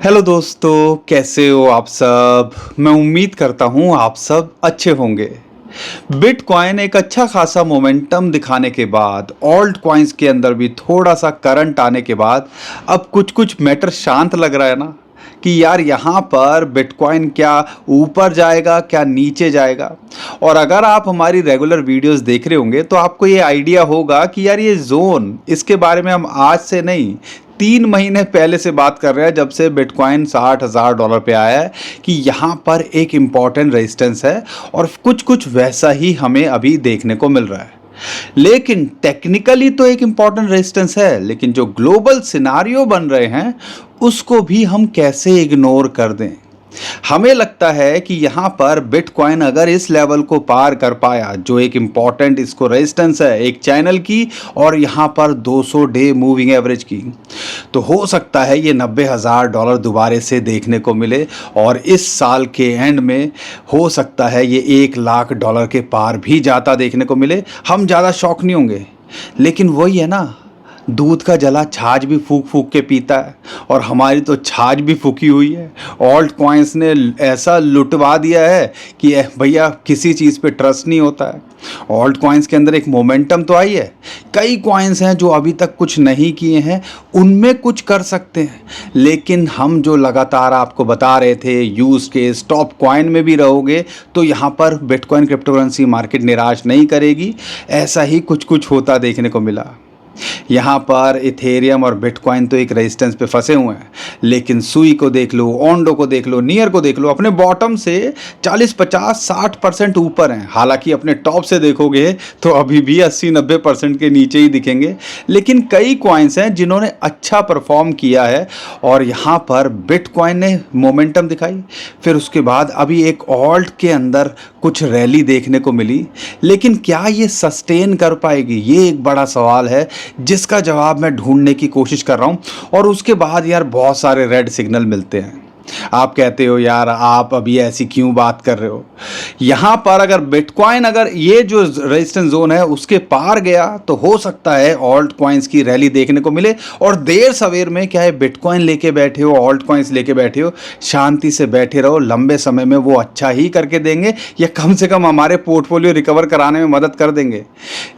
Hello दोस्तों, कैसे हो आप सब। मैं उम्मीद करता हूँ आप सब अच्छे होंगे। बिटकॉइन एक अच्छा खासा मोमेंटम दिखाने के बाद, ऑल्ट कॉइन्स के अंदर भी थोड़ा सा करंट आने के बाद अब कुछ कुछ मैटर शांत लग रहा है ना, कि यार यहाँ पर बिटकॉइन क्या ऊपर जाएगा क्या नीचे जाएगा। और अगर आप हमारी रेगुलर वीडियोस देख रहे होंगे तो आपको ये आइडिया होगा कि यार ये जोन, इसके बारे में हम आज से नहीं 3 महीने पहले से बात कर रहे हैं, जब से बिटकॉइन $60,000 पे आया है, कि यहाँ पर एक इम्पॉर्टेंट रेजिस्टेंस है और कुछ कुछ वैसा ही हमें अभी देखने को मिल रहा है। लेकिन टेक्निकली तो एक इम्पॉर्टेंट रेजिस्टेंस है, लेकिन जो ग्लोबल सिनारियो बन रहे हैं उसको भी हम कैसे इग्नोर कर दें। हमें लगता है कि यहाँ पर बिटकॉइन अगर इस लेवल को पार कर पाया, जो एक इम्पॉर्टेंट इसको रेजिस्टेंस है एक चैनल की और यहाँ पर 200 डे मूविंग एवरेज की, तो हो सकता है ये $90,000 दोबारे से देखने को मिले और इस साल के एंड में हो सकता है ये $1,00,000 के पार भी जाता देखने को मिले। हम ज़्यादा शॉक नहीं होंगे, लेकिन वही है ना, दूध का जला छाछ भी फूक फूक के पीता है, और हमारी तो छाछ भी फूकी हुई है। ऑल्ट कॉइन्स ने ऐसा लुटवा दिया है कि भैया किसी चीज़ पे ट्रस्ट नहीं होता है। ऑल्ट कॉइन्स के अंदर एक मोमेंटम तो आई है, कई कॉइन्स हैं जो अभी तक कुछ नहीं किए हैं, उनमें कुछ कर सकते हैं। लेकिन हम जो लगातार आपको बता रहे थे यूज़ केस टॉप कॉइन में भी रहोगे तो यहाँ पर बिटकॉइन क्रिप्टोकरेंसी मार्केट निराश नहीं करेगी। ऐसा ही कुछ कुछ होता देखने को मिला। यहाँ पर इथेरियम और बिटकॉइन तो एक रेजिस्टेंस पे फंसे हुए हैं, लेकिन सुई को देख लो, ओंडो को देख लो, नियर को देख लो, अपने बॉटम से 40-50-60% ऊपर हैं। हालांकि अपने टॉप से देखोगे तो अभी भी 80-90% के नीचे ही दिखेंगे। लेकिन कई कॉइन्स हैं जिन्होंने अच्छा परफॉर्म किया है और यहाँ पर बिटकॉइन ने मोमेंटम दिखाई। फिर उसके बाद अभी एक ऑल्ट के अंदर कुछ रैली देखने को मिली, लेकिन क्या ये सस्टेन कर पाएगी, ये एक बड़ा सवाल है जिसका जवाब मैं ढूंढने की कोशिश कर रहा हूं। और उसके बाद यार बहुत सारे रेड सिग्नल मिलते हैं। आप कहते हो यार आप अभी ऐसी क्यों बात कर रहे हो। यहां पर अगर बिटकॉइन अगर ये जो रेजिस्टेंस जोन है उसके पार गया तो हो सकता है ऑल्ट कॉइन्स की रैली देखने को मिले। और देर सवेर में क्या है, बिटकॉइन लेके बैठे हो, ऑल्ट कॉइन्स लेके बैठे हो, शांति से बैठे रहो, लंबे समय में वो अच्छा ही करके देंगे या कम से कम हमारे पोर्टफोलियो रिकवर कराने में मदद कर देंगे।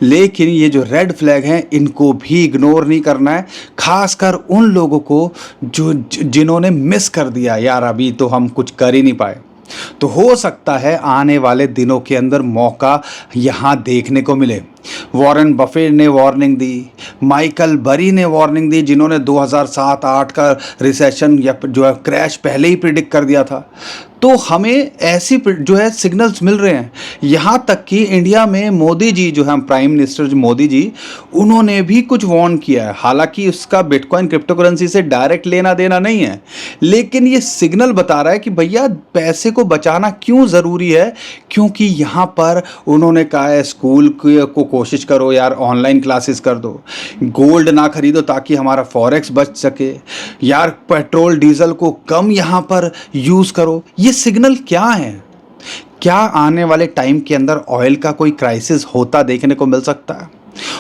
लेकिन ये जो रेड फ्लैग हैं इनको भी इग्नोर नहीं करना है, खासकर उन लोगों को जो जिन्होंने मिस कर दिया यार अभी तो हम कुछ कर ही नहीं पाए। तो हो सकता है आने वाले दिनों के अंदर मौका यहां देखने को मिले। वॉरेन बफेट ने वार्निंग दी, माइकल बरी ने वार्निंग दी, जिन्होंने 2007-8 का रिसेशन या जो है क्रैश पहले ही प्रिडिक्ट कर दिया था। तो हमें ऐसी जो है सिग्नल्स मिल रहे हैं। यहाँ तक कि इंडिया में मोदी जी जो है प्राइम मिनिस्टर मोदी जी, उन्होंने भी कुछ वार्न किया है। हालांकि उसका बिटकॉइन क्रिप्टोकरेंसी से डायरेक्ट लेना देना नहीं है, लेकिन ये सिग्नल बता रहा है कि भैया पैसे को बचाना क्यों ज़रूरी है। क्योंकि यहाँ पर उन्होंने कहा है स्कूल को कोशिश करो यार, ऑनलाइन क्लासेस कर दो, गोल्ड ना खरीदो ताकि हमारा फॉरेक्स बच सके, यार पेट्रोल डीजल को कम यहाँ पर यूज़ करो। ये सिग्नल क्या है? क्या आने वाले टाइम के अंदर ऑयल का कोई क्राइसिस होता देखने को मिल सकता है?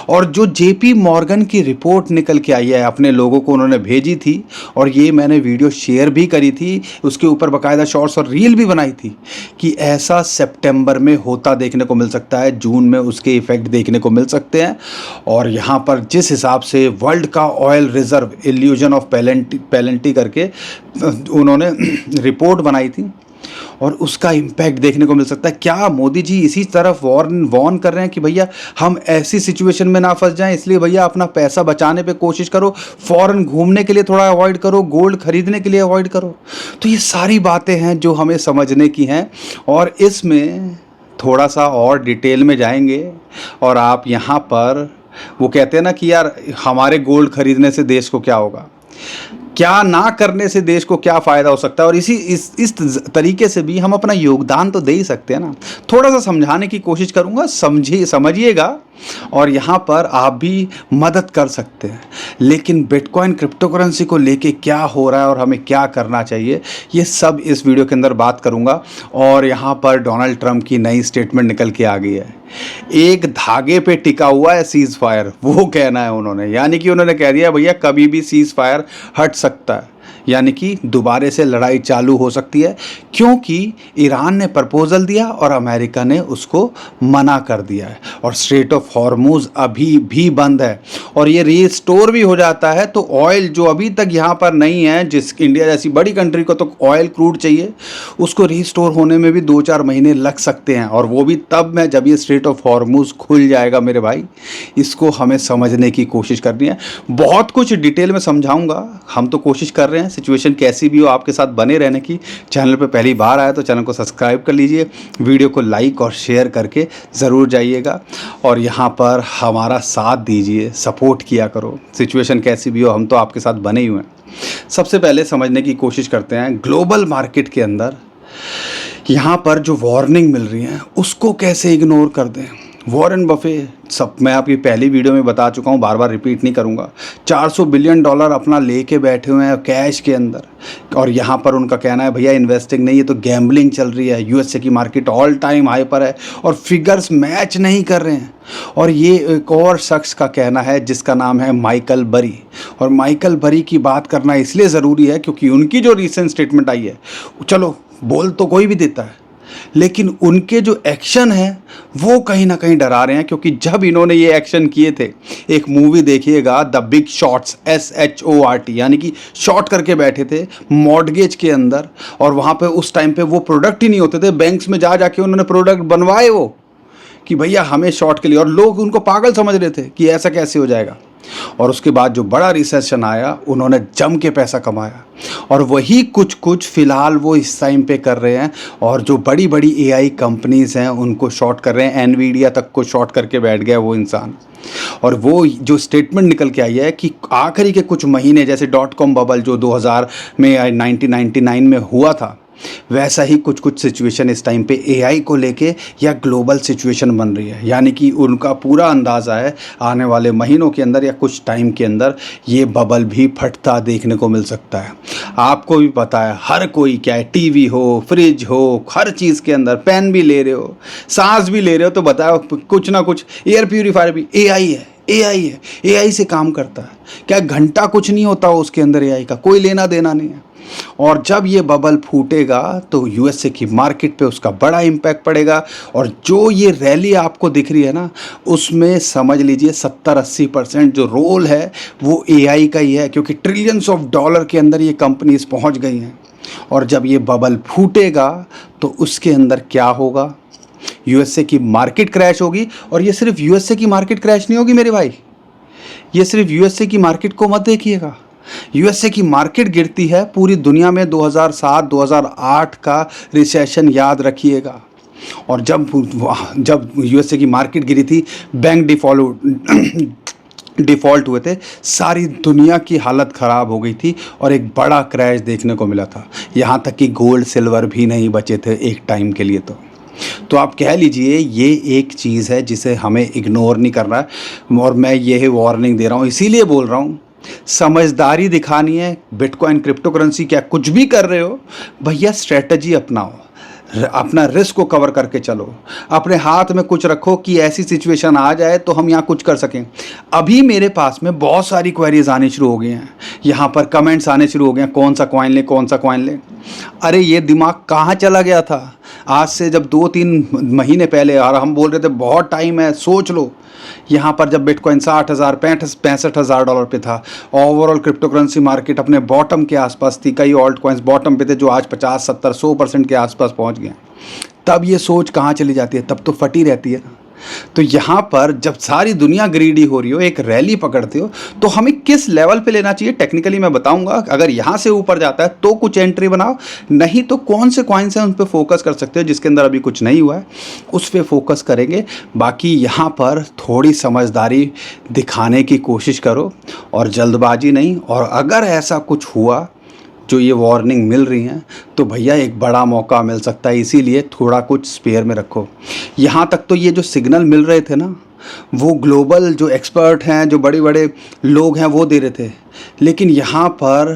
और जो जेपी मॉर्गन की रिपोर्ट निकल के आई है, अपने लोगों को उन्होंने भेजी थी और ये मैंने वीडियो शेयर भी करी थी, उसके ऊपर बाकायदा शॉर्ट्स और रील भी बनाई थी, कि ऐसा सितंबर में होता देखने को मिल सकता है, जून में उसके इफेक्ट देखने को मिल सकते हैं। और यहाँ पर जिस हिसाब से वर्ल्ड का ऑयल रिजर्व इल्यूजन ऑफ पैलेंटी करके उन्होंने रिपोर्ट बनाई थी और उसका इम्पैक्ट देखने को मिल सकता है। क्या मोदी जी इसी तरफ वॉर्न कर रहे हैं कि भैया हम ऐसी सिचुएशन में ना फंस जाएं, इसलिए भैया अपना पैसा बचाने पे कोशिश करो, फॉरेन घूमने के लिए थोड़ा अवॉइड करो, गोल्ड खरीदने के लिए अवॉइड करो। तो ये सारी बातें हैं जो हमें समझने की हैं और इसमें थोड़ा सा और डिटेल में जाएंगे। और आप यहाँ पर वो कहते हैं ना कि यार हमारे गोल्ड खरीदने से देश को क्या होगा, क्या ना करने से देश को क्या फ़ायदा हो सकता है, और इस तरीके से भी हम अपना योगदान तो दे ही सकते हैं ना। थोड़ा सा समझाने की कोशिश करूँगा, समझिएगा और यहाँ पर आप भी मदद कर सकते हैं। लेकिन बिटकॉइन क्रिप्टोकरेंसी को लेके क्या हो रहा है और हमें क्या करना चाहिए, ये सब इस वीडियो के अंदर बात करूँगा। और यहाँ पर डोनाल्ड ट्रंप की नई स्टेटमेंट निकल के आ गई है, एक धागे पे टिका हुआ है सीज फायर, वो कहना है उन्होंने, यानी कि उन्होंने कह दिया भैया कभी भी सीज फायर हट सकता है। यानी कि दोबारे से लड़ाई चालू हो सकती है, क्योंकि ईरान ने प्रपोजल दिया और अमेरिका ने उसको मना कर दिया है और स्ट्रेट ऑफ हॉर्मूज अभी भी बंद है। और ये रीस्टोर भी हो जाता है तो ऑयल जो अभी तक यहाँ पर नहीं है, जिस इंडिया जैसी बड़ी कंट्री को तो ऑयल क्रूड चाहिए, उसको रीस्टोर होने में भी 2-4 महीने लग सकते हैं, और वो भी तब में जब ये स्ट्रेट ऑफ हॉर्मूज खुल जाएगा मेरे भाई। इसको हमें समझने की कोशिश करनी है, बहुत कुछ डिटेल में समझाऊंगा, हम तो कोशिश कर रहे हैं सिचुएशन कैसी भी हो आपके साथ बने रहने की। चैनल पे पहली बार आया तो चैनल को सब्सक्राइब कर लीजिए, वीडियो को लाइक और शेयर करके ज़रूर जाइएगा, और यहाँ पर हमारा साथ दीजिए, सपोर्ट किया करो। सिचुएशन कैसी भी हो हम तो आपके साथ बने ही हुए हैं। सबसे पहले समझने की कोशिश करते हैं ग्लोबल मार्केट के अंदर यहाँ पर जो वार्निंग मिल रही है उसको कैसे इग्नोर कर दें। वॉरेन बफे, सब मैं आपकी पहली वीडियो में बता चुका हूँ, बार बार रिपीट नहीं करूँगा, $400 बिलियन अपना लेके बैठे हुए हैं कैश के अंदर, और यहाँ पर उनका कहना है भैया इन्वेस्टिंग नहीं, ये तो गैम्बलिंग चल रही है। यूएसए की मार्केट ऑल टाइम हाई पर है और फिगर्स मैच नहीं कर रहे हैं। और ये एक और शख्स का कहना है जिसका नाम है माइकल बरी, और माइकल बरी की बात करना इसलिए ज़रूरी है क्योंकि उनकी जो रिसेंट स्टेटमेंट आई है, चलो बोल तो कोई भी देता है, लेकिन उनके जो एक्शन है वो कहीं ना कहीं डरा रहे हैं। क्योंकि जब इन्होंने ये एक्शन किए थे, एक मूवी देखिएगा द बिग शॉर्ट्स, SHORT, यानी कि शॉर्ट करके बैठे थे मॉर्टगेज के अंदर, और वहाँ पे उस टाइम पे वो प्रोडक्ट ही नहीं होते थे, बैंक्स में जा जाके उन्होंने प्रोडक्ट बनवाए वो कि भैया हमें शॉर्ट के लिए, और लोग उनको पागल समझ रहे थे कि ऐसा कैसे हो जाएगा। और उसके बाद जो बड़ा रिसेशन आया उन्होंने जम के पैसा कमाया, और वही कुछ कुछ फ़िलहाल वो इस टाइम पे कर रहे हैं। और जो बड़ी बड़ी AI कंपनीज़ हैं उनको शॉर्ट कर रहे हैं, एनवीडिया तक को शॉर्ट करके बैठ गया वो इंसान। और वो जो स्टेटमेंट निकल के आई है कि आखिरी के कुछ महीने, जैसे .com बबल जो 2000 में 1999 में हुआ था, वैसा ही कुछ कुछ सिचुएशन इस टाइम पे AI को लेके या ग्लोबल सिचुएशन बन रही है। यानी कि उनका पूरा अंदाज़ा है आने वाले महीनों के अंदर या कुछ टाइम के अंदर ये बबल भी फटता देखने को मिल सकता है। आपको भी पता है, हर कोई क्या है, टीवी हो, फ्रिज हो, हर चीज़ के अंदर, पेन भी ले रहे हो, सांस भी ले रहे हो, तो बताओ कुछ ना कुछ, एयर प्यूरीफायर भी AI है। AI है, AI से काम करता है। क्या घंटा कुछ नहीं होता उसके अंदर AI का, कोई लेना देना नहीं है। और जब ये बबल फूटेगा तो यूएसए की मार्केट पे उसका बड़ा इम्पैक्ट पड़ेगा। और जो ये रैली आपको दिख रही है ना, उसमें समझ लीजिए 70-80% जो रोल है वो AI का ही है, क्योंकि ट्रिलियंस ऑफ डॉलर के अंदर ये कंपनीज पहुंच गई हैं। और जब ये बबल फूटेगा तो उसके अंदर क्या होगा, यूएसए की मार्केट क्रैश होगी। और ये सिर्फ यूएसए की मार्केट क्रैश नहीं होगी मेरे भाई, ये सिर्फ यूएसए की मार्केट को मत देखिएगा। यूएसए की मार्केट गिरती है, पूरी दुनिया में 2007-2008 का रिसेशन याद रखिएगा। और जब यूएसए की मार्केट गिरी थी, बैंक डिफ़ॉल्ट हुए थे, सारी दुनिया की हालत ख़राब हो गई थी और एक बड़ा क्रैश देखने को मिला था। यहाँ तक कि गोल्ड सिल्वर भी नहीं बचे थे एक टाइम के लिए। तो आप कह लीजिए ये एक चीज़ है जिसे हमें इग्नोर नहीं करना है। और मैं यही वार्निंग दे रहा हूँ, इसीलिए बोल रहा हूँ, समझदारी दिखानी है। बिटकॉइन, क्रिप्टो करेंसी, क्या कुछ भी कर रहे हो भैया, स्ट्रेटजी अपनाओ, अपना रिस्क को कवर करके चलो, अपने हाथ में कुछ रखो कि ऐसी सिचुएशन आ जाए तो हम यहाँ कुछ कर सकें। अभी मेरे पास में बहुत सारी क्वेरीज आनी शुरू हो गई हैं, यहाँ पर कमेंट्स आने शुरू हो गए हैं, कौन सा कॉइन लें, कौन सा कॉइन लें। अरे ये दिमाग कहाँ चला गया था आज से जब 2-3 महीने पहले, और हम बोल रहे थे बहुत टाइम है, सोच लो। यहाँ पर जब बिटकॉइन 60,000 $65,000 डॉलर पे था, ओवरऑल क्रिप्टो करेंसी मार्केट अपने बॉटम के आसपास थी, कई ऑल्ट कॉइन्स बॉटम पे थे जो आज 50-70-100% के आसपास पहुँच गए। तब ये सोच कहाँ चली जाती है, तब तो फटी रहती है ना। तो यहाँ पर जब सारी दुनिया ग्रीडी हो रही हो, एक रैली पकड़ते हो, तो हमें किस लेवल पे लेना चाहिए टेक्निकली मैं बताऊंगा। अगर यहाँ से ऊपर जाता है तो कुछ एंट्री बनाओ, नहीं तो कौन से कॉइन्स हैं उन पे फोकस कर सकते हो, जिसके अंदर अभी कुछ नहीं हुआ है उस पे फोकस करेंगे। बाकी यहाँ पर थोड़ी समझदारी दिखाने की कोशिश करो और जल्दबाजी नहीं। और अगर ऐसा कुछ हुआ जो ये वार्निंग मिल रही हैं, तो भैया एक बड़ा मौका मिल सकता है, इसीलिए थोड़ा कुछ स्पेयर में रखो। यहाँ तक तो ये जो सिग्नल मिल रहे थे ना, वो ग्लोबल जो एक्सपर्ट हैं, जो बड़े बड़े लोग हैं, वो दे रहे थे। लेकिन यहाँ पर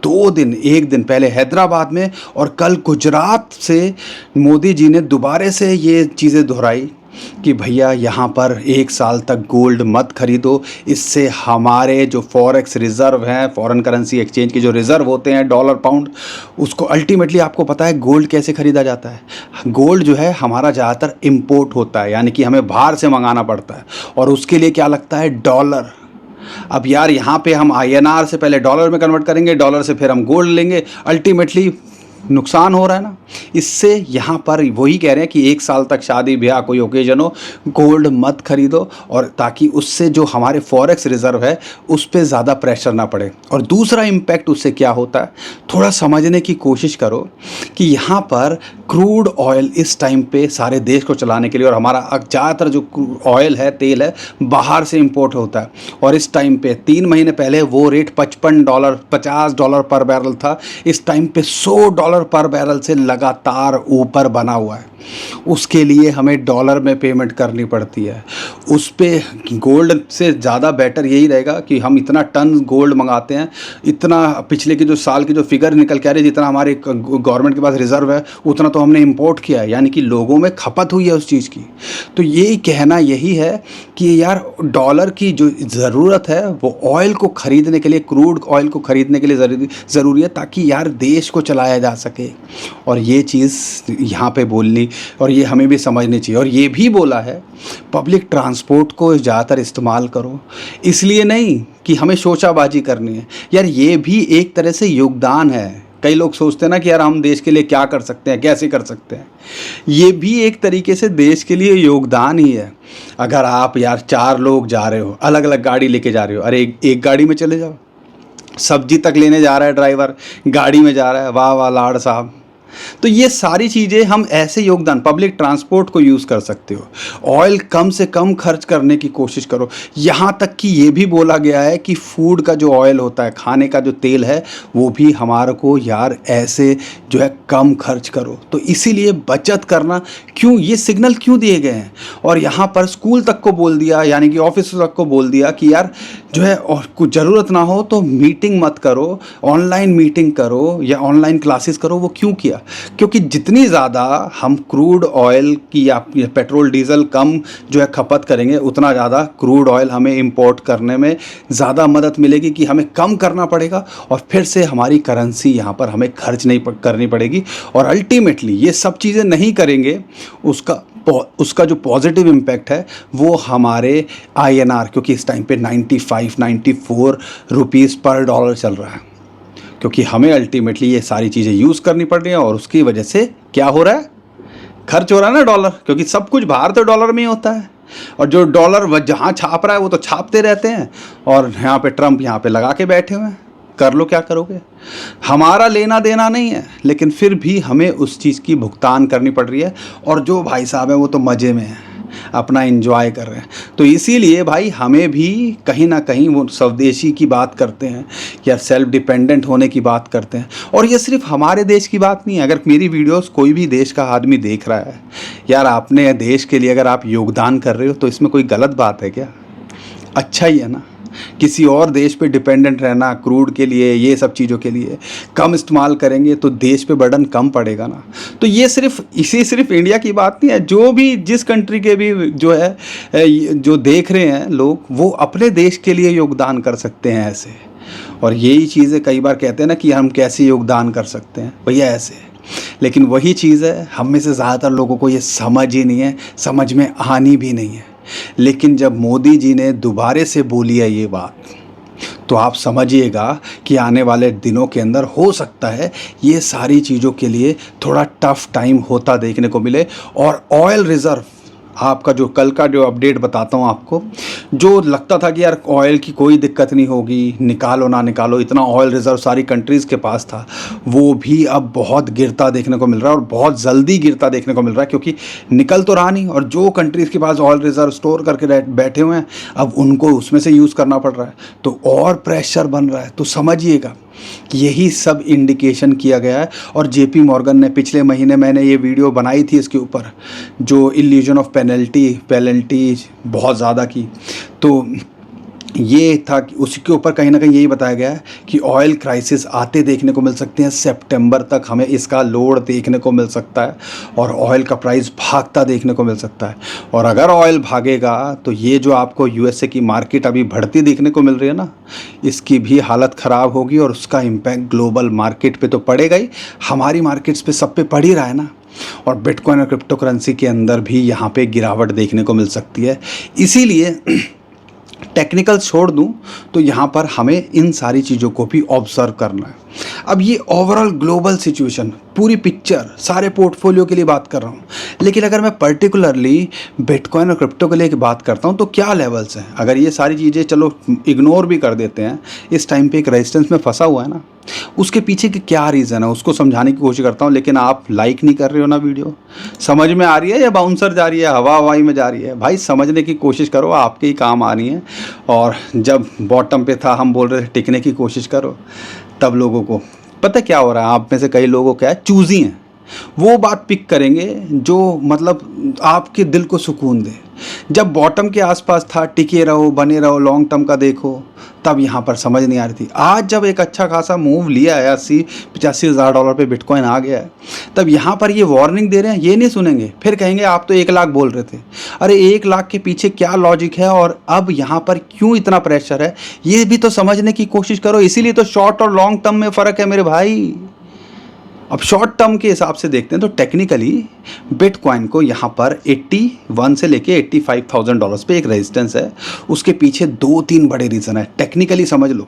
1 दिन पहले हैदराबाद में और कल गुजरात से मोदी जी ने दोबारा से ये चीज़ें दोहराई कि भैया यहाँ पर 1 साल तक गोल्ड मत खरीदो, इससे हमारे जो फॉरेक्स रिज़र्व हैं, फॉरेन करेंसी एक्सचेंज के जो रिज़र्व होते हैं डॉलर पाउंड, उसको अल्टीमेटली आपको पता है गोल्ड कैसे ख़रीदा जाता है। गोल्ड जो है हमारा ज़्यादातर इम्पोर्ट होता है, यानी कि हमें बाहर से मंगाना पड़ता है, और उसके लिए क्या लगता है, डॉलर। अब यार यहाँ पे हम INR से पहले डॉलर में कन्वर्ट करेंगे, डॉलर से फिर हम गोल्ड लेंगे, अल्टीमेटली नुकसान हो रहा है ना। इससे यहाँ पर वही कह रहे हैं कि 1 साल तक शादी ब्याह कोई ओकेजन हो, गोल्ड मत खरीदो, और ताकि उससे जो हमारे फॉरेक्स रिज़र्व है उस पर ज़्यादा प्रेशर ना पड़े। और दूसरा इम्पैक्ट उससे क्या होता है, थोड़ा समझने की कोशिश करो कि यहाँ पर क्रूड ऑयल इस टाइम पे सारे देश को चलाने के लिए, और हमारा ज़्यादातर जो ऑयल है, तेल है, बाहर से इंपोर्ट होता है, और इस टाइम पे 3 महीने पहले वो रेट $50 पर बैरल था, इस टाइम पे $100 पर बैरल से लगातार ऊपर बना हुआ है। उसके लिए हमें डॉलर में पेमेंट करनी पड़ती है। उस पे गोल्ड से ज़्यादा बेटर यही रहेगा कि हम इतना टन गोल्ड मंगाते हैं, इतना पिछले के जो साल की जो फिगर निकल के आ रही है, जितना हमारे गवर्नमेंट के पास रिज़र्व है उतना तो हमने इंपोर्ट किया है, यानी कि लोगों में खपत हुई है उस चीज़ की। तो यही कहना यही है कि यार डॉलर की जो ज़रूरत है वो ऑयल को ख़रीदने के लिए, क्रूड ऑयल को ख़रीदने के लिए ज़रूरी है, ताकि यार देश को चलाया जा सके। और ये चीज़ यहाँ पे बोलनी, और ये हमें भी समझनी चाहिए। और ये भी बोला है पब्लिक ट्रांसपोर्ट को ज़्यादातर इस्तेमाल करो, इसलिए नहीं कि हमें शोशाबाजी करनी है, यार ये भी एक तरह से योगदान है। कई लोग सोचते हैं ना कि यार हम देश के लिए क्या कर सकते हैं, कैसे कर सकते हैं, ये भी एक तरीके से देश के लिए योगदान ही है। अगर आप यार 4 लोग जा रहे हो, अलग अलग गाड़ी लेके जा रहे हो, अरे एक गाड़ी में चले जाओ, सब्जी तक लेने जा रहा है ड्राइवर, गाड़ी में जा रहा है, वाह वाह लाड़ साहब। तो ये सारी चीज़ें हम ऐसे योगदान, पब्लिक ट्रांसपोर्ट को यूज़ कर सकते हो, ऑयल कम से कम खर्च करने की कोशिश करो। यहाँ तक कि ये भी बोला गया है कि फूड का जो ऑयल होता है, खाने का जो तेल है, वो भी हमारे को यार ऐसे जो है कम खर्च करो। तो इसीलिए बचत करना, क्यों ये सिग्नल क्यों दिए गए हैं, और यहाँ पर स्कूल तक को बोल दिया, यानी कि ऑफिस तक को बोल दिया कि यार जो है और कुछ ज़रूरत ना हो तो मीटिंग मत करो, ऑनलाइन मीटिंग करो या ऑनलाइन क्लासेस करो। वो क्यों किया, क्योंकि जितनी ज़्यादा हम क्रूड ऑयल की या पेट्रोल डीजल कम जो है खपत करेंगे, उतना ज़्यादा क्रूड ऑयल हमें इंपोर्ट करने में ज़्यादा मदद मिलेगी, कि हमें कम करना पड़ेगा, और फिर से हमारी करेंसी यहाँ पर हमें खर्च नहीं करनी पड़ेगी। और अल्टीमेटली ये सब चीज़ें नहीं करेंगे, उसका जो पॉजिटिव इम्पैक्ट है वो हमारे INR, क्योंकि इस टाइम पे 94 रुपीज़ पर डॉलर चल रहा है, क्योंकि हमें अल्टीमेटली ये सारी चीज़ें यूज़ करनी पड़ रही हैं, और उसकी वजह से क्या हो रहा है, खर्च हो रहा है ना डॉलर, क्योंकि सब कुछ बाहर तो डॉलर में ही होता है, और जो डॉलर वह जहाँ छाप रहा है वो तो छापते रहते हैं, और यहाँ पे ट्रम्प यहाँ पे लगा के बैठे हुए हैं, कर लो क्या करोगे। हमारा लेना देना नहीं है, लेकिन फिर भी हमें उस चीज़ की भुगतान करनी पड़ रही है, और जो भाई साहब हैं वो तो मज़े में हैं, अपना एंजॉय कर रहे हैं। तो इसीलिए भाई हमें भी कहीं ना कहीं वो स्वदेशी की बात करते हैं या सेल्फ डिपेंडेंट होने की बात करते हैं। और ये सिर्फ हमारे देश की बात नहीं है, अगर मेरी वीडियोस कोई भी देश का आदमी देख रहा है, यार अपने देश के लिए अगर आप योगदान कर रहे हो तो इसमें कोई गलत बात है क्या, अच्छा ही है ना। किसी और देश पे डिपेंडेंट रहना, क्रूड के लिए, ये सब चीज़ों के लिए कम इस्तेमाल करेंगे तो देश पे बर्डन कम पड़ेगा ना। तो ये सिर्फ इंडिया की बात नहीं है, जो भी जिस कंट्री के भी जो है जो देख रहे हैं लोग, वो अपने देश के लिए योगदान कर सकते हैं ऐसे। और यही चीज़ें कई बार कहते हैं ना कि हम कैसे योगदान कर सकते हैं, भैया ऐसे। लेकिन वही चीज़ है, हम में से ज़्यादातर लोगों को ये समझ ही नहीं है, समझ में आनी भी नहीं है। लेकिन जब मोदी जी ने दोबारे से बोली है ये बात, तो आप समझिएगा कि आने वाले दिनों के अंदर हो सकता है ये सारी चीज़ों के लिए थोड़ा टफ टाइम होता देखने को मिले। और ऑयल रिज़र्व, आपका जो कल का जो अपडेट बताता हूँ आपको, जो लगता था कि यार ऑयल की कोई दिक्कत नहीं होगी, निकालो ना निकालो, इतना ऑयल रिज़र्व सारी कंट्रीज़ के पास था, वो भी अब बहुत गिरता देखने को मिल रहा है, और बहुत जल्दी गिरता देखने को मिल रहा है, क्योंकि निकल तो रहा नहीं, और जो कंट्रीज़ के पास ऑयल रिज़र्व स्टोर करके बैठे हुए हैं अब उनको उसमें से यूज़ करना पड़ रहा है, तो और प्रेशर बन रहा है। तो समझिएगा यही सब इंडिकेशन किया गया है। और JP मॉर्गन ने पिछले महीने, मैंने ये वीडियो बनाई थी इसके ऊपर, जो इल्यूजन ऑफ पेनल्टी बहुत ज़्यादा की, तो ये था कि उसके ऊपर कहीं ना कहीं यही बताया गया है कि ऑयल क्राइसिस आते देखने को मिल सकते हैं, सितंबर तक हमें इसका लोड देखने को मिल सकता है और ऑयल का प्राइस भागता देखने को मिल सकता है। और अगर ऑयल भागेगा तो ये जो आपको यूएसए की मार्केट अभी बढ़ती देखने को मिल रही है ना, इसकी भी हालत ख़राब होगी और उसका इम्पैक्ट ग्लोबल मार्केट पे तो पड़ेगा ही, हमारी मार्केट्स पे सब पे पड़ ही रहा है ना। और बिटकॉइन और क्रिप्टो करेंसी के अंदर भी यहाँ पे गिरावट देखने को मिल सकती है। इसीलिए टेक्निकल छोड़ दूं तो यहाँ पर हमें इन सारी चीज़ों को भी ऑब्जर्व करना है। अब ये ओवरऑल ग्लोबल सिचुएशन, पूरी पिक्चर, सारे पोर्टफोलियो के लिए बात कर रहा हूँ, लेकिन अगर मैं पर्टिकुलरली बिटकॉइन और क्रिप्टो के लिए बात करता हूँ तो क्या लेवल्स हैं। अगर ये सारी चीज़ें चलो इग्नोर भी कर देते हैं, इस टाइम पे एक रेजिस्टेंस में फंसा हुआ है ना, उसके पीछे की क्या रीज़न है उसको समझाने की कोशिश करता हूँ। लेकिन आप लाइक नहीं कर रहे हो ना, वीडियो समझ में आ रही है या बाउंसर जा रही है, हवा हवाई में जा रही है? भाई समझने की कोशिश करो, आपके ही काम आ रही है। और जब बॉटम पे था हम बोल रहे थे टिकने की कोशिश करो, तब लोगों को पता क्या हो रहा है, आप में से कई लोगों क्या है, चूजी हैं, वो बात पिक करेंगे जो मतलब आपके दिल को सुकून दे। जब बॉटम के आसपास था टिके रहो, बने रहो, लॉन्ग टर्म का देखो, तब यहाँ पर समझ नहीं आ रही थी। आज जब एक अच्छा खासा मूव लिया है, 80-85 हज़ार डॉलर पे बिटकॉइन आ गया है, तब यहाँ पर ये वार्निंग दे रहे हैं, ये नहीं सुनेंगे, फिर कहेंगे आप तो 1 लाख बोल रहे थे। अरे 1 लाख के पीछे क्या लॉजिक है और अब यहाँ पर क्यों इतना प्रेशर है, ये भी तो समझने की कोशिश करो। इसीलिए तो शॉर्ट और लॉन्ग टर्म में फ़र्क है मेरे भाई। अब शॉर्ट टर्म के हिसाब से देखते हैं तो टेक्निकली बिटकॉइन को यहाँ पर 81 से लेके 85,000 डॉलर्स पे एक रेजिस्टेंस है, उसके पीछे 2-3 बड़े रीज़न है। टेक्निकली समझ लो,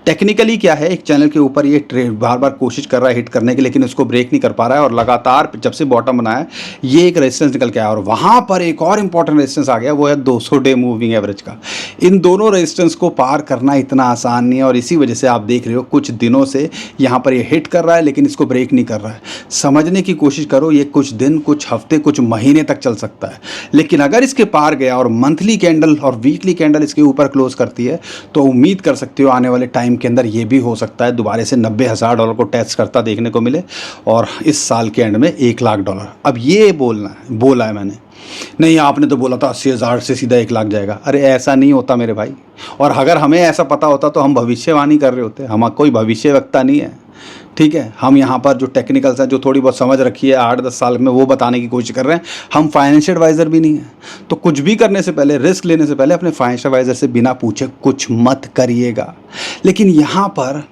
टेक्निकली क्या है, एक चैनल के ऊपर ये ट्रेड बार बार कोशिश कर रहा है हिट करने की, लेकिन उसको ब्रेक नहीं कर पा रहा है और लगातार जब से बॉटम बनाया है ये एक रेजिस्टेंस निकल के आया और वहाँ पर एक और इंपॉर्टेंट रेजिस्टेंस आ गया, वो है 200 डे मूविंग एवरेज का। इन दोनों रेजिस्टेंस को पार करना इतना आसान नहीं है और इसी वजह से आप देख रहे हो कुछ दिनों से यहाँ पर ये हिट कर रहा है लेकिन इसको ब्रेक नहीं कर रहा है। समझने की कोशिश करो, ये कुछ दिन, कुछ हफ्ते, कुछ महीने तक चल सकता है, लेकिन अगर इसके पार गया और मंथली कैंडल और वीकली कैंडल इसके ऊपर क्लोज करती है तो उम्मीद कर सकते हो आने वाले टाइम के अंदर ये भी हो सकता है दोबारा से 90,000 डॉलर को टेस्ट करता देखने को मिले और इस साल के एंड में 1 लाख डॉलर। अब ये बोला है मैंने, नहीं आपने तो बोला था 80,000 से सीधा 1 लाख जाएगा। अरे ऐसा नहीं होता मेरे भाई, और अगर हमें ऐसा पता होता तो हम भविष्यवाणी कर रहे होते। हम कोई भविष्यवक्ता नहीं है, ठीक है। हम यहाँ पर जो टेक्निकल्स हैं, जो थोड़ी बहुत समझ रखी है 8-10 साल में, वो बताने की कोशिश कर रहे हैं। हम फाइनेंशियल एडवाइज़र भी नहीं है, तो कुछ भी करने से पहले, रिस्क लेने से पहले अपने फाइनेंशियल एडवाइज़र से बिना पूछे कुछ मत करिएगा। लेकिन यहाँ पर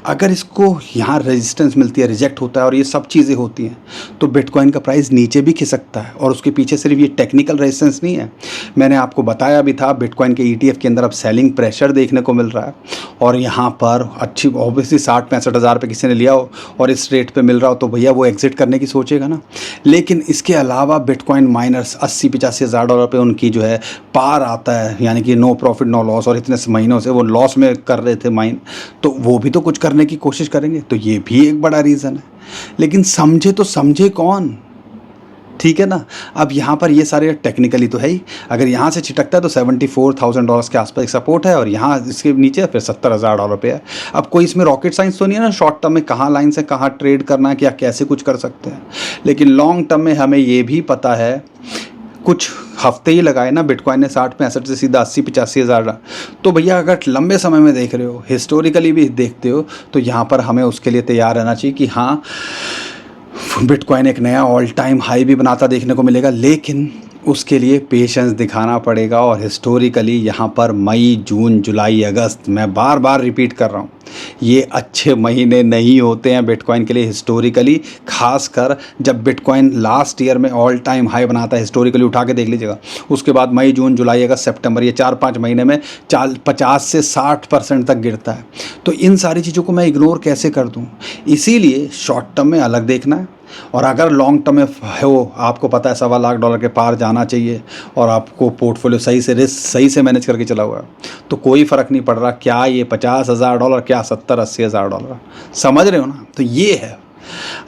अगर इसको यहाँ रेजिस्टेंस मिलती है, रिजेक्ट होता है और ये सब चीज़ें होती हैं तो बिटकॉइन का प्राइस नीचे भी खिसकता है। और उसके पीछे सिर्फ ये टेक्निकल रेजिस्टेंस नहीं है, मैंने आपको बताया भी था बिटकॉइन के ETF के अंदर अब सेलिंग प्रेशर देखने को मिल रहा है और यहाँ पर अच्छी ऑब्वियसली 60-65 हज़ार पे किसी ने लिया हो और इस रेट पे मिल रहा हो तो भैया वो एग्जिट करने की सोचेगा ना। लेकिन इसके अलावा बिटकॉइन माइनर्स 80-85 हज़ार डॉलर पे उनकी जो है पार आता है, यानी कि नो प्रॉफिट नो लॉस, और इतने महीनों से वो लॉस में कर रहे थे माइन, तो वो भी तो कुछ करने की कोशिश करेंगे, तो ये भी एक बड़ा रीज़न है। लेकिन समझे तो समझे कौन, ठीक है ना। अब यहाँ पर ये सारे टेक्निकली तो है ही, अगर यहाँ से छिटकता है तो 74,000 डॉलर्स के आसपास एक सपोर्ट है और यहाँ इसके नीचे फिर 70,000 डॉलर पे है। अब कोई इसमें रॉकेट साइंस तो नहीं है ना, शॉर्ट टर्म में कहाँ लाइन से कहाँ ट्रेड करना है, क्या कैसे कुछ कर सकते हैं। लेकिन लॉन्ग टर्म में हमें ये भी पता है, कुछ हफ्ते ही लगाए ना बिटकॉइन ने 60-65 से सीधा 80-85 हज़ार, तो भैया अगर लंबे समय में देख रहे हो, हिस्टोरिकली भी देखते हो, तो यहाँ पर हमें उसके लिए तैयार रहना चाहिए कि हाँ बिटकॉइन एक नया ऑल टाइम हाई भी बनाता देखने को मिलेगा, लेकिन उसके लिए पेशेंस दिखाना पड़ेगा। और हिस्टोरिकली यहाँ पर मई, जून, जुलाई, अगस्त, मैं बार बार रिपीट कर रहा हूँ, ये अच्छे महीने नहीं होते हैं बिटकॉइन के लिए हिस्टोरिकली, खासकर जब बिटकॉइन लास्ट ईयर में ऑल टाइम हाई बनाता है। हिस्टोरिकली उठा के देख लीजिएगा, उसके बाद मई, जून, जुलाई, अगस्त, सितंबर, ये 4-5 महीने में 50 से 60% तक गिरता है। तो इन सारी चीज़ों को मैं इग्नोर कैसे कर दूँ, इसीलिए शॉर्ट टर्म में अलग देखना है। और अगर लॉन्ग टर्म में हो, आपको पता है 1.25 लाख डॉलर के पार जाना चाहिए और आपको पोर्टफोलियो सही से, रिस्क सही से मैनेज करके चला हुआ है, तो कोई फ़र्क नहीं पड़ रहा क्या ये 50,000 डॉलर, क्या 70-80 हज़ार डॉलर, समझ रहे हो ना। तो ये है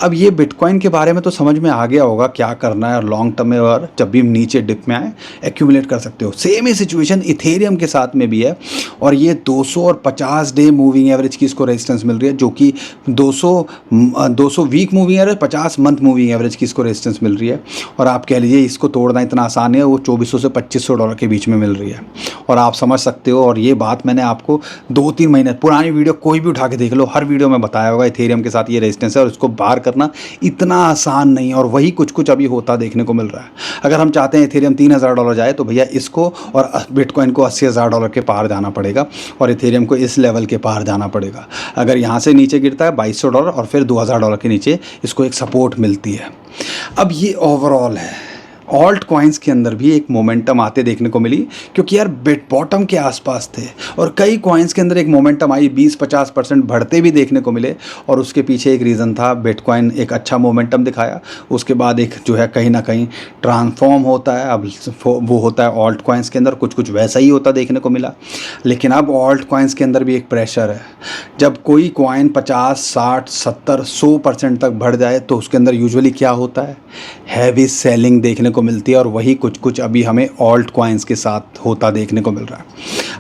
अब ये बिटकॉइन के बारे में तो समझ में आ गया होगा क्या करना है, और लॉन्ग टर्म में और जब भी नीचे डिप में आए एक्यूमुलेट कर सकते हो। सेम ही सिचुएशन इथेरियम के साथ में भी है, और ये 200 और 50 डे मूविंग एवरेज की इसको रेजिस्टेंस मिल रही है, जो कि 200 week moving average, 50 month moving average की इसको रेजिस्टेंस मिल रही है। और आप कह लीजिए इसको तोड़ना इतना आसान है, वो $2400 से $2500 के बीच में मिल रही है। और आप समझ सकते हो, और ये बात मैंने आपको 2-3 महीने पुरानी वीडियो कोई भी उठा के देख लो, हर वीडियो में बताया होगा इथेरियम के साथ ये रेजिस्टेंस है, और इसको बाहर करना इतना आसान नहीं है, और वही कुछ कुछ अभी होता देखने को मिल रहा है। अगर हम चाहते हैं इथेरियम $3000 जाए, तो भैया इसको और बिटकॉइन को $80000 के पार जाना पड़ेगा, और इथेरियम को इस लेवल के पार जाना पड़ेगा। अगर यहाँ से नीचे गिरता है $2200 और फिर $2000 के नीचे इसको एक सपोर्ट मिलती है। अब ये ओवरऑल है। ऑल्ट कॉइन्स के अंदर भी एक मोमेंटम आते देखने को मिली, क्योंकि यार बिट बॉटम के आसपास थे, और कई कॉइन्स के अंदर एक मोमेंटम आई, 20-50% बढ़ते भी देखने को मिले। और उसके पीछे एक रीज़न था, बिटकॉइन एक अच्छा मोमेंटम दिखाया, उसके बाद एक जो है कहीं ना कहीं ट्रांसफॉर्म होता है। अब वो होता है ऑल्ट कॉइन्स के अंदर, कुछ कुछ वैसा ही होता देखने को मिला। लेकिन अब ऑल्ट कॉइन्स के अंदर भी एक प्रेशर है। जब कोई कॉइन 50, 60, 70, 100% तक बढ़ जाए, तो उसके अंदर यूजुअली क्या होता है, हैवी सेलिंग देखने को मिलती है। और वही कुछ कुछ अभी हमें ऑल्ट कॉइन्स के साथ होता देखने को मिल रहा है।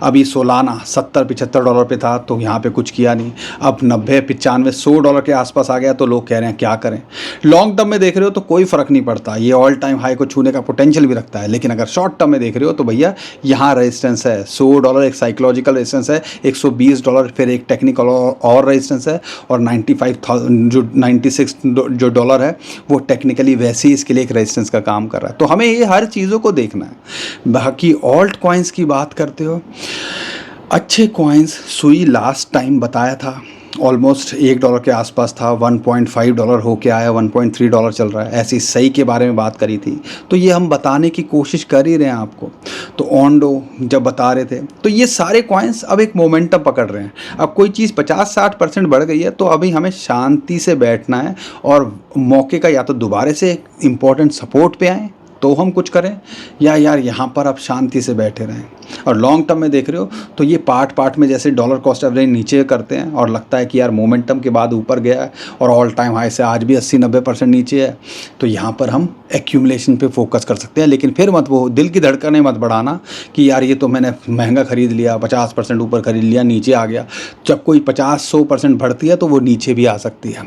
अभी सोलाना $70-75 पे था, तो यहाँ पे कुछ किया नहीं। अब 90-95-100 के आसपास आ गया, तो लोग कह रहे हैं क्या करें। लॉन्ग टर्म में देख रहे हो तो कोई फ़र्क नहीं पड़ता, ये ऑल टाइम हाई को छूने का पोटेंशियल भी रखता है। लेकिन अगर शॉर्ट टर्म में देख रहे हो तो भैया यहाँ रेजिस्टेंस है, $100 एक साइकोलॉजिकल रेजिस्टेंस है, $120 फिर एक टेक्निकल और रेजिस्टेंस है, और 96 जो डॉलर है वो टेक्निकली वैसे ही इसके लिए एक रेजिस्टेंस का काम कर रहा है। तो हमें ये हर चीज़ों को देखना है। बाकी ऑल्ट कॉइन्स की बात करते हो, अच्छे कॉइन्स सुई लास्ट टाइम बताया था ऑलमोस्ट $1 के आसपास था, $1.5 होके आया, $1.3 चल रहा है। ऐसी सही के बारे में बात करी थी, तो ये हम बताने की कोशिश कर ही रहे हैं आपको। तो ऑन्डो जब बता रहे थे, तो ये सारे कॉइन्स अब एक मोमेंटम पकड़ रहे हैं। अब कोई चीज़ 50-60% बढ़ गई है, तो अभी हमें शांति से बैठना है, और मौके का या तो दोबारा से इम्पोर्टेंट सपोर्ट पे आएँ तो हम कुछ करें, या यार यहाँ पर आप शांति से बैठे रहें। और लॉन्ग टर्म में देख रहे हो तो ये पार्ट में जैसे डॉलर कॉस्ट एवरेज नीचे करते हैं, और लगता है कि यार मोमेंटम के बाद ऊपर गया है, और ऑल टाइम हाई से आज भी 80-90% नीचे है, तो यहाँ पर हम एक्यूमुलेशन पे फोकस कर सकते हैं। लेकिन फिर मत वो दिल की धड़कनें मत बढ़ाना कि यार ये तो मैंने महंगा खरीद लिया, 50% ऊपर खरीद लिया, नीचे आ गया। जब कोई 50-100% बढ़ती है तो वो नीचे भी आ सकती है।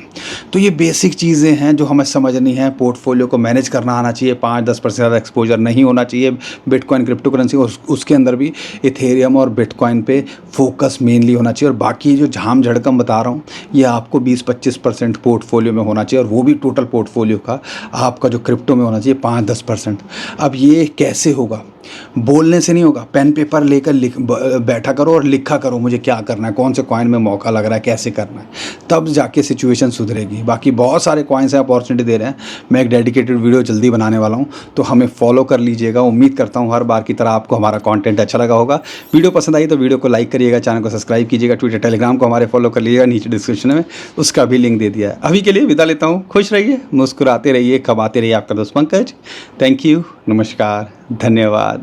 तो ये बेसिक चीज़ें हैं जो हमें समझनी है। पोर्टफोलियो को मैनेज करना आना चाहिए, 5-10% ज़्यादा एक्सपोजर नहीं होना चाहिए बिटकॉइन क्रिप्टो करेंसी, और उसके अंदर भी इथेरियम और बिटकॉइन पे फोकस मेनली होना चाहिए। और बाकी जो झाम झड़कम बता रहा हूँ, ये आपको 20-25% पोर्टफोलियो में होना चाहिए, और वो भी टोटल पोर्टफोलियो का आपका जो क्रिप्टो में होना चाहिए 5-10%। अब ये कैसे होगा, बोलने से नहीं होगा, पेन पेपर लेकर बैठा करो और लिखा करो मुझे क्या करना है, कौन से कॉइन में मौका लग रहा है, कैसे करना है, तब जाके सिचुएशन सुधरेगी। बाकी बहुत सारे कॉइन्स हैं, अपॉर्चुनिटी दे रहे हैं। मैं एक डेडिकेटेड वीडियो जल्दी बनाने वाला हूं, तो हमें फॉलो कर लीजिएगा। उम्मीद करता हूं हर बार की तरह आपको हमारा कंटेंट अच्छा लगा होगा। वीडियो पसंद आई तो वीडियो को लाइक करिएगा, चैनल को सब्सक्राइब कीजिएगा, ट्विटर टेलीग्राम को हमारे फॉलो कर लीजिएगा, नीचे डिस्क्रिप्शन में उसका भी लिंक दे दिया है। अभी के लिए विदा लेता हूँ। खुश रहिए, मुस्कुराते रहिए, खबाते रहिए। आपका दोस्त पंकज। थैंक यू, नमस्कार, धन्यवाद।